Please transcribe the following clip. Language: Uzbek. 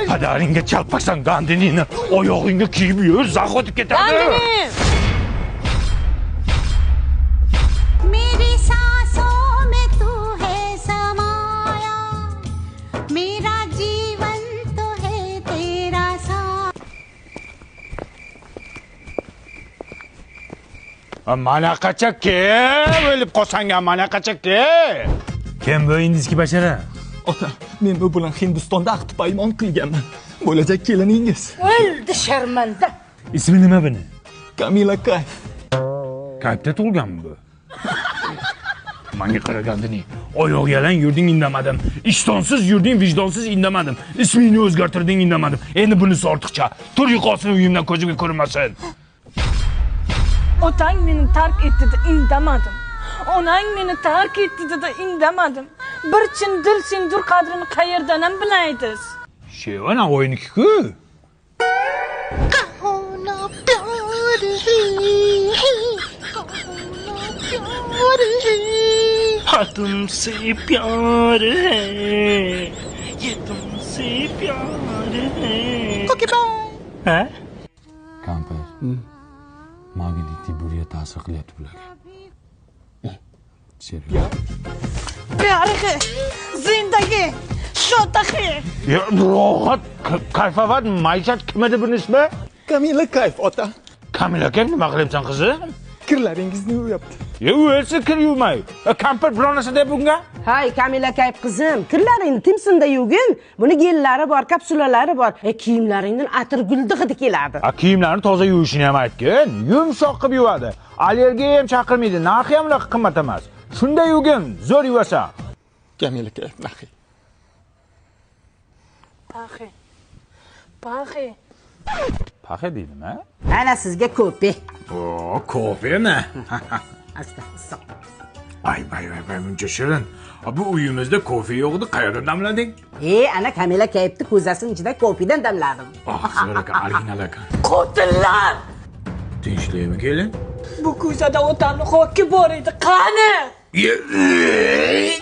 Padaringga chalpaksan Gandinini oyog'ingga kiyib yur, zax o'tib ketadi. Gandini! मेरी सांसों में तू है समाया मेरा जीवन तो है तेरा साथ Manaqacha kim o'lib qolsanga manaqacha kim? Kim bu indski bashara? Ota, men bu bilan Hindistonda aqd paymon qilganman. Bo'lajak keliningiz. O'ldi sharmanda. Ismi nima buni? Kamila Kayf. Kayfda tug'ilganmi bu? Menga qaragandini. Oyoq yalang yurding indamadim. Ishtonsiz yurding vijdonsiz indamadim. Ismingni o'zgartirding indamadim. Endi bunisi ortiqcha. Tur yo'qolsin uyimdan ko'zimga ko'rinmasin. Otang meni tark etdi de indamadim. Onang meni tark etdi de indamadim. Bir chin dil sendur qadrini qayerdan ham bilaysiz? Shevana o'yiniki-ku. होना प्यार है प्यार है हाँ तुमसे प्यार है ये तुमसे प्यार है हाँ Kampir. Magiliti buraya ta'sir qilyapti bularga. Seriyo. प्यार है जिंदगी शोता है Ya rohat, kayfovat, maishat kim edi buning ismi? Kamila Kayf, ota. Kamila kim nima qilyapsan qizim? Kirlaringizni yuvayapti. Ya u elsa kir yuvmay. Kampir bironasi deb bunga? Hay Kamila Kayf qizim, kirlaringni timsinda yuvgin. Buni gellari bor, kapsulalari bor. Kiyimlaringdan atir guldi hidi keladi. Kiyimlarni toza yuvishini ham aytgin. Yumshoq qilib yuvadi. Allergiya ham chaqirmaydi. Narxi ham qimmat emas. Shunday yuvgin, zo'r yuvasa. Kamila Kayf nahi. Paxe. Paxe. Paxa deydimi? Ana sizga ko'pi. O, kofemi? Asta, issiq. Vay, buncha shirin. Bu uyimizda kofe yo'qdi, qayerdan damlading? Ana Kamila Kayfni ko'zasining ichida kofidan damladim. Zo'r ekan, original ekan. Qotillar! Tinchlikmi kelin? Bu ko'zada otamni xoki bor edi. Qani? Ey!